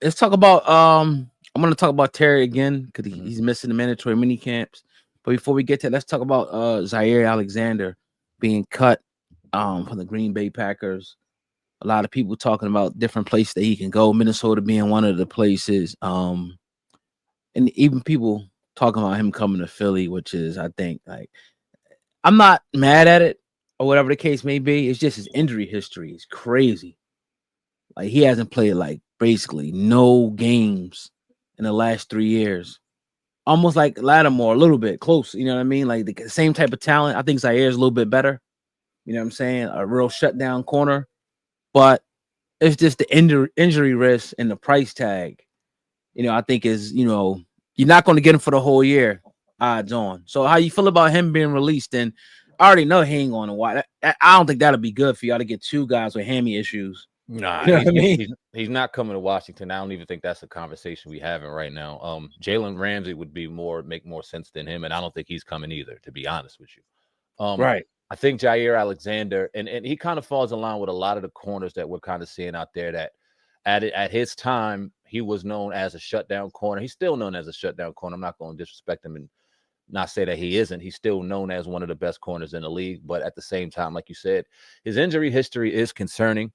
let's talk about I'm gonna talk about Terry again because Mhm. he's missing the mandatory mini camps. But before we get to that, let's talk about Zaire Alexander being cut from the Green Bay Packers. A lot of people talking about different places that he can go, Minnesota being one of the places. And even people talking about him coming to Philly, which is I think like I'm not mad at it or whatever the case may be. It's just his injury history is crazy. Like he hasn't played like basically no games in the last 3 years. Almost like Lattimore, a little bit close. You know what I mean? Like the same type of talent. I think Zaire is a little bit better. You know what I'm saying? A real shutdown corner, but it's just the injury risk and the price tag. I think is you're not going to get him for the whole year. Odds on. So how you feel about him being released? And I already know he ain't going to watch. I don't think that'll be good for y'all to get two guys with hammy issues. Nah, You know what I mean? he's not coming to Washington. I don't even think that's a conversation we having right now. Jalen Ramsey would make more sense than him, and I don't think he's coming either, to be honest with you. Um, Right. I think Jair Alexander, and he kind of falls in line with a lot of the corners that we're kind of seeing out there. That at his time he was known as a shutdown corner. He's still known as a shutdown corner. I'm not going to disrespect him and not say that he isn't. He's still known as one of the best corners in the league. But at the same time, like you said, his injury history is concerning.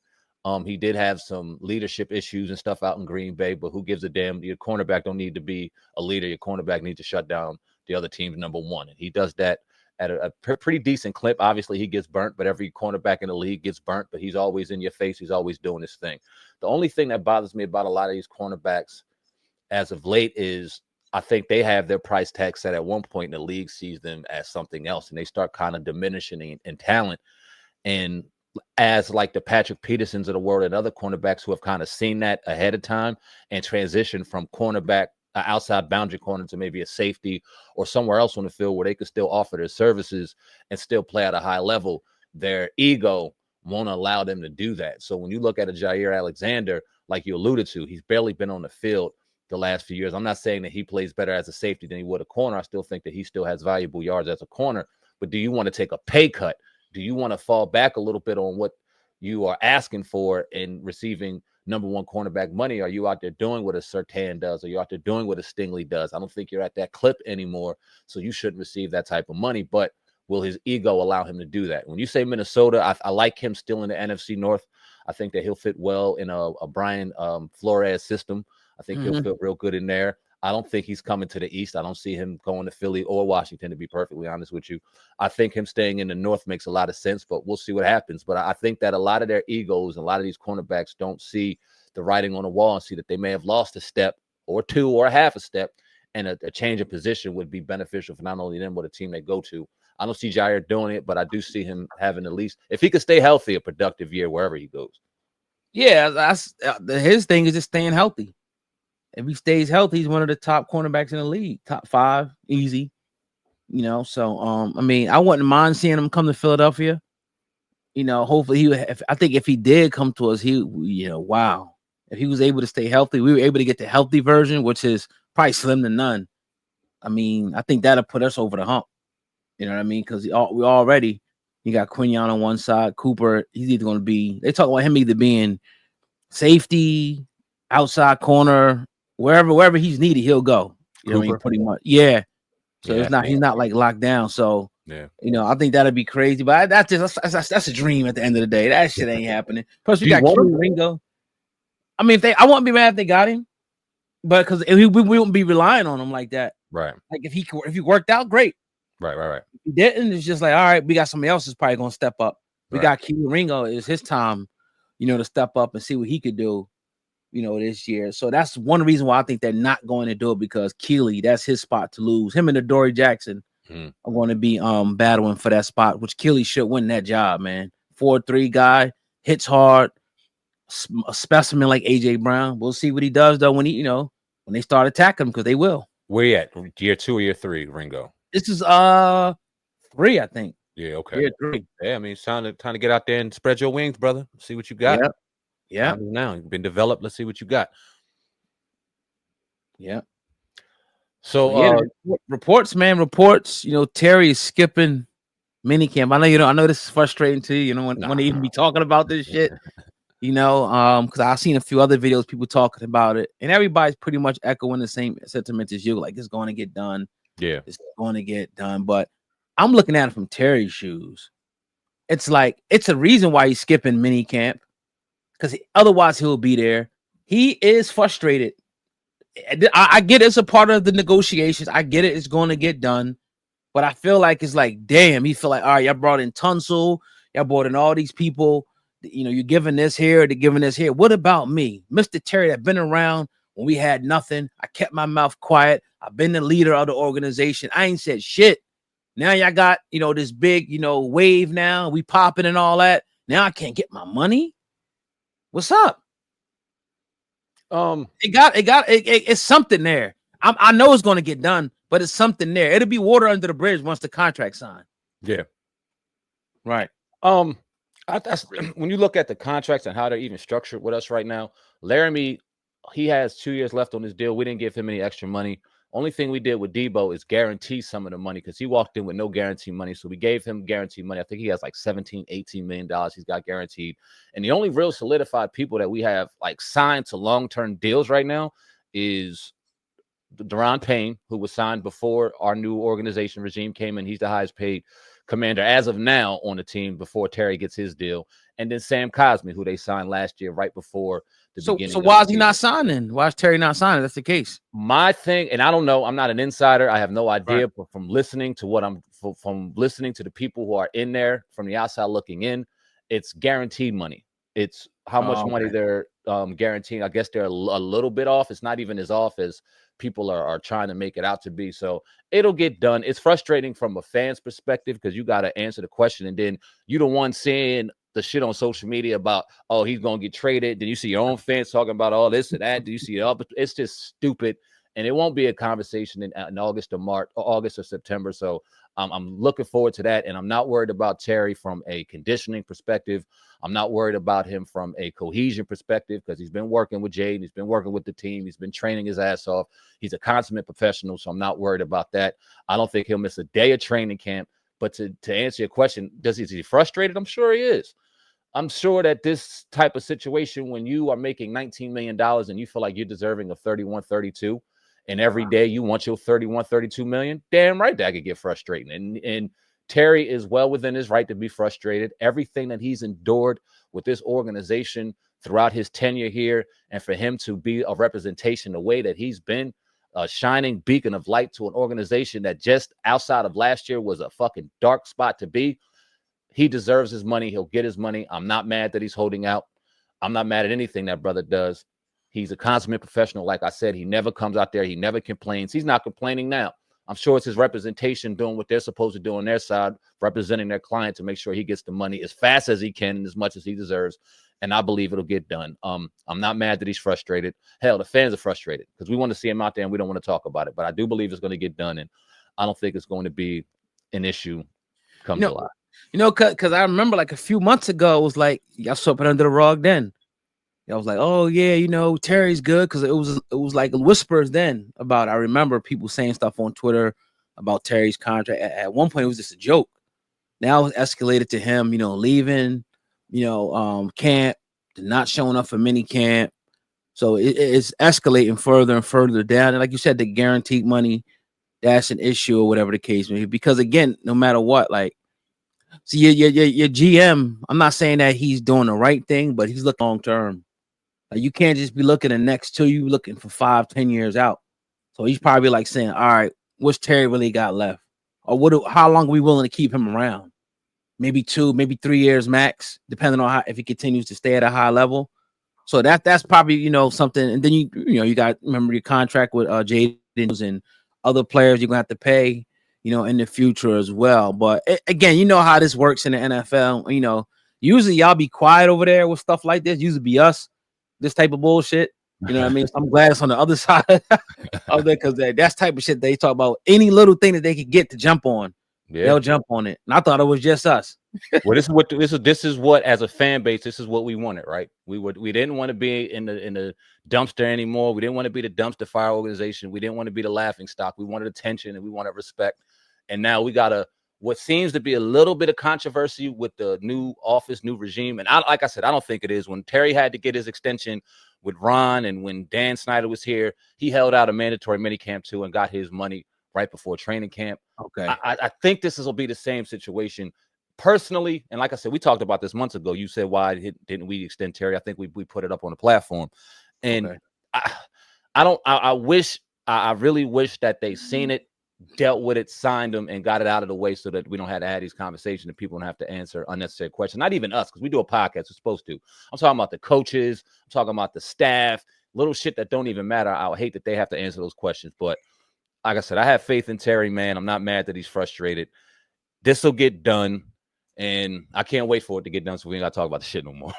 He did have some leadership issues and stuff out in Green Bay, but who gives a damn? Your cornerback don't need to be a leader. Your cornerback needs to shut down the other team's number one, and he does that at a pretty decent clip. Obviously, he gets burnt, but every cornerback in the league gets burnt. But he's always in your face. He's always doing his thing. The only thing that bothers me about a lot of these cornerbacks as of late is I think they have their price tag set at one point, and the league sees them as something else, and they start kind of diminishing in talent. And as like the Patrick Petersons of the world and other cornerbacks who have kind of seen that ahead of time and transitioned from cornerback, outside boundary corner to maybe a safety or somewhere else on the field where they could still offer their services and still play at a high level, their ego won't allow them to do that. So when you look at a Jair Alexander, like you alluded to, he's barely been on the field the last few years. I'm not saying that he plays better as a safety than he would a corner. I still think that he still has valuable yards as a corner. But do you want to take a pay cut? Do you want to fall back a little bit on what you are asking for in receiving number one cornerback money? Are you out there doing what a Surtain does? Are you out there doing what a Stingley does? I don't think you're at that clip anymore, so you shouldn't receive that type of money. But will his ego allow him to do that? When you say Minnesota, I like him still in the NFC North. I think that he'll fit well in a Brian Flores system. I think he'll Mhm. fit real good in there. I don't think he's coming to the East. I don't see him going to Philly or Washington, to be perfectly honest with you. I think him staying in the North makes a lot of sense, but we'll see what happens. But I think that a lot of their egos and a lot of these cornerbacks don't see the writing on the wall and see that they may have lost a step or two or a half a step, and a change of position would be beneficial for not only them, but the team they go to. I don't see Jair doing it, but I do see him having at least, if he could stay healthy, a productive year wherever he goes. Yeah, that's his thing is just staying healthy. If he stays healthy, he's one of the top cornerbacks in the league, top five, easy. So I mean, I wouldn't mind seeing him come to Philadelphia. Hopefully he would. I think if he did come to us, wow. If he was able to stay healthy, we were able to get the healthy version, which is probably slim to none. I mean, I think that'll put us over the hump. You know what I mean? Because we already you got Quinion on one side, Cooper. He's either going to be. They talk about him either being safety, outside corner, wherever he's needed, he'll go. You know what I mean? Cooper. Pretty much. Yeah. So Yeah. he's not like locked down. So Yeah. I think that'd be crazy. But that's a dream at the end of the day. That shit ain't happening. Plus, we Do you got want him? Q Ringo. I mean, I wouldn't be mad if they got him, but because we wouldn't be relying on him like that. Right. Like if he worked out, great. Right. If he didn't, it's just like, all right, we got somebody else that's probably gonna step up. We Right. got Q Ringo. It's his time, to step up and see what he could do. This year. So that's one reason why I think they're not going to do it, because Keely, that's his spot to lose. Him and Adoree Jackson are going to be battling for that spot, which Keely should win that job, man. 4'3" guy, hits hard, a specimen like AJ Brown. We'll see what he does though when when they start attacking him, because they will. Where you at? Year 2 or year 3, Ringo? This is 3, I think. Yeah, okay. Year 3. Yeah, I mean, it's time to get out there and spread your wings, brother. See what you got. Yeah. Now you've been developed. Let's see what you got. Yeah. So reports, man. Reports. Terry is skipping minicamp. I know I know this is frustrating to you. When they even be talking about this shit. Because I've seen a few other videos, people talking about it, and everybody's pretty much echoing the same sentiment as you. Like, it's going to get done. Yeah. It's going to get done. But I'm looking at it from Terry's shoes. It's like, it's a reason why he's skipping mini camp, because otherwise he'll be there. He is frustrated. I get it's a part of the negotiations. I get it. It's going to get done. But I feel like it's like, damn, he feel like, all right, y'all brought in Tunsil. Y'all brought in all these people. You're giving this here, they're giving this here. What about me? Mr. Terry, I've been around when we had nothing. I kept my mouth quiet. I've been the leader of the organization. I ain't said shit. Now y'all got, this big, wave now. We popping and all that. Now I can't get my money. What's up? It's something there. I know it's going to get done, but it's something there. It'll be water under the bridge once the contract's signed. Yeah. Right. That's when you look at the contracts and how they're even structured with us right now. Laramie, he has 2 years left on his deal. We didn't give him any extra money. Only thing we did with Debo is guarantee some of the money because he walked in with no guarantee money. So we gave him guaranteed money. I think he has like $17-18 million he's got guaranteed. And the only real solidified people that we have like signed to long-term deals right now is Deron Payne, who was signed before our new organization regime came in. He's the highest paid commander as of now on the team before Terry gets his deal. And then Sam Cosmi, who they signed last year right before the beginning. So why is he not signing? Why is Terry not signing? That's the case. My thing, and I don't know, I'm not an insider. I have no idea, right. But from listening to from listening to the people who are in there from the outside looking in, it's guaranteed money. It's how much money they're guaranteeing. I guess they're a little bit off. It's not even as off as people are trying to make it out to be. So it'll get done. It's frustrating from a fan's perspective because you got to answer the question, and then you the one seeing the shit on social media about, oh, he's going to get traded. Then you see your own fans talking about all this and that. Do you see it? It's just stupid. And it won't be a conversation in August or March or August or September. So I'm looking forward to that. And I'm not worried about Terry from a conditioning perspective. I'm not worried about him from a cohesion perspective because he's been working with Jaden. He's been working with the team. He's been training his ass off. He's a consummate professional. So I'm not worried about that. I don't think he'll miss a day of training camp. But to answer your question, is he frustrated? I'm sure he is. I'm sure that this type of situation, when you are making $19 million and you feel like you're deserving of 31, 32, and every day you want your 31, 32 million, damn right that could get frustrating. And Terry is well within his right to be frustrated. Everything that he's endured with this organization throughout his tenure here, and for him to be a representation the way that he's been, a shining beacon of light to an organization that just outside of last year was a fucking dark spot to be. He deserves his money. He'll get his money. I'm not mad that he's holding out. I'm not mad at anything that brother does. He's a consummate professional. Like I said, he never comes out there. He never complains. He's not complaining now. I'm sure it's his representation doing what they're supposed to do on their side, representing their client to make sure he gets the money as fast as he can and as much as he deserves. And I believe it'll get done. I'm not mad that he's frustrated. Hell, the fans are frustrated because we want to see him out there and we don't want to talk about it. But I do believe it's going to get done. And I don't think it's going to be an issue come July. Because I remember like a few months ago, it was like, y'all swept it under the rug then. I was like, oh, yeah, Terry's good because it was like whispers then about, I remember people saying stuff on Twitter about Terry's contract. At one point, it was just a joke. Now it's escalated to him, leaving, camp, not showing up for mini camp. So it's escalating further and further down. And like you said, the guaranteed money, that's an issue or whatever the case may be. Because again, no matter what, like, so your GM, I'm not saying that he's doing the right thing, but he's looking long term. Like, you can't just be looking the next 2 years, looking for 5-10 years out. So he's probably like saying, all right, what's Terry really got left? Or how long are we willing to keep him around? Maybe 2, maybe 3 years max, depending on if he continues to stay at a high level. So that's probably, something. And then you got, remember, your contract with Jaden and other players you're gonna have to pay, in the future as well. But again, you know how this works in the NFL. Usually y'all be quiet over there with stuff like this. Usually be us, this type of bullshit. You know what I mean? So I'm glad it's on the other side of there because that's type of shit they talk about. Any little thing that they could get to jump on, they'll jump on it. And I thought it was just us. Well, this is what as a fan base, this is what we wanted, right? We didn't want to be in the dumpster anymore. We didn't want to be the dumpster fire organization. We didn't want to be the laughing stock. We wanted attention and we wanted respect. And now we gotta what seems to be a little bit of controversy with the new office, new regime. And like I said, I don't think it is. When Terry had to get his extension with Ron and when Dan Snyder was here, he held out a mandatory minicamp too and got his money right before training camp. Okay. I think this will be the same situation. Personally, and like I said, we talked about this months ago. You said, why didn't we extend Terry? I think we put it up on the platform. And Okay. I really wish that they seen it, dealt with it, signed them, and got it out of the way so that we don't have to have these conversations and people don't have to answer unnecessary questions. Not even us, because we do a podcast. We're supposed to. I'm talking about the coaches. I'm talking about the staff. Little shit that don't even matter. I would hate that they have to answer those questions. But like I said, I have faith in Terry, man. I'm not mad that he's frustrated. This will get done. And I can't wait for it to get done so we ain't got to talk about the shit no more.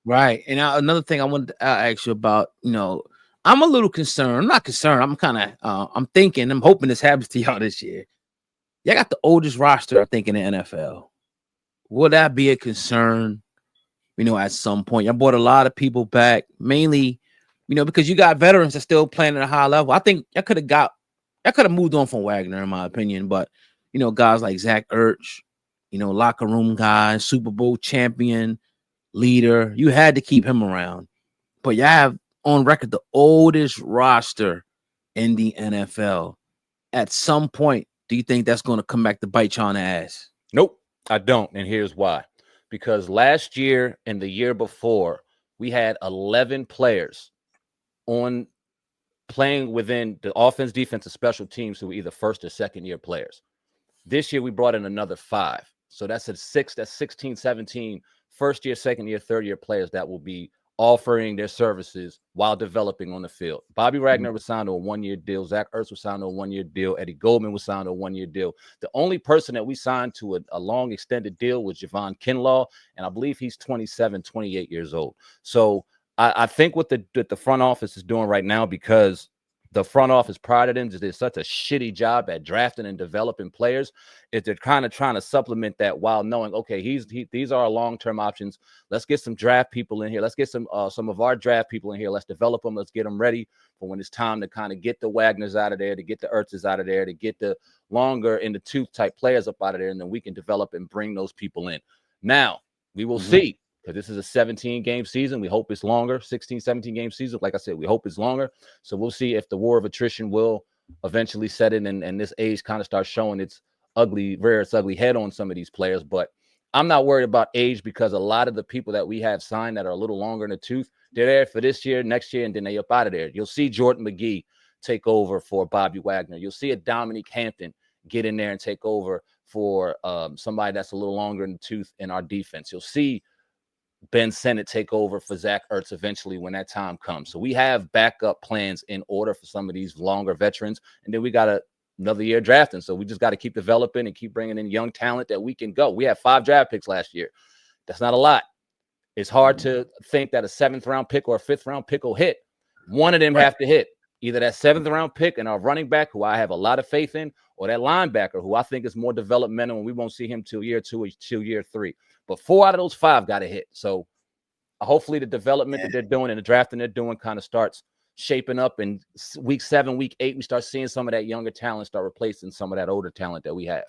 Right. And now another thing I wanted to ask you about, I'm a little concerned. I'm not concerned. I'm kind of, I'm hoping this happens to y'all this year. Y'all got the oldest roster, I think, in the NFL. Will that be a concern, at some point? Y'all brought a lot of people back, mainly, because you got veterans that still playing at a high level. I think y'all could have moved on from Wagner, in my opinion. But, guys like Zach Ertz, locker room guy, Super Bowl champion, leader. You had to keep him around. But you have on record the oldest roster in the NFL. At some point, do you think that's going to come back to bite you on the ass? Nope, I don't. And here's why. Because last year and the year before, we had 11 players on playing within the offense, defense, and special teams who were either first or second year players. This year, we brought in another 5. So that's that's 16, 17 first year, second year, third year players that will be offering their services while developing on the field. Bobby Wagner was signed to a 1-year deal. Zach Ertz was signed to a 1-year deal. Eddie Goldman was signed to a 1-year deal. The only person that we signed to a long extended deal was Javon Kinlaw, and I believe he's 27, 28 years old. So I think what the front office is doing right now, because the front office prior to them did such a shitty job at drafting and developing players, is they're kind of trying to supplement that while knowing, okay, these are our long-term options. Let's get some draft people in here. Let's get some of our draft people in here. Let's develop them. Let's get them ready for when it's time to kind of get the Wagners out of there, to get the Ertzes out of there, to get the longer in the tooth type players up out of there, and then we can develop and bring those people in. Now, we will see. Because this is a 17-game season. We hope it's longer, 16, 17-game season. Like I said, we hope it's longer. So we'll see if the war of attrition will eventually set in and this age kind of starts showing its ugly head on some of these players. But I'm not worried about age, because a lot of the people that we have signed that are a little longer in the tooth, they're there for this year, next year, and then they up out of there. You'll see Jordan McGee take over for Bobby Wagner. You'll see a Dominique Hampton get in there and take over for somebody that's a little longer in the tooth in our defense. You'll see Ben Sennett take over for Zach Ertz eventually when that time comes. So we have backup plans in order for some of these longer veterans. And then we got another year drafting. So we just got to keep developing and keep bringing in young talent that we can go. We had 5 draft picks last year. That's not a lot. It's hard to think that a 7th round pick or a 5th round pick will hit. One of them have to hit. Either that 7th round pick and our running back, who I have a lot of faith in, or that linebacker, who I think is more developmental, and we won't see him till year 2 or till year 3. But 4 out of those 5 got to hit. So hopefully the development that they're doing and the drafting they're doing kind of starts shaping up. And week 7, week 8, we start seeing some of that younger talent start replacing some of that older talent that we have.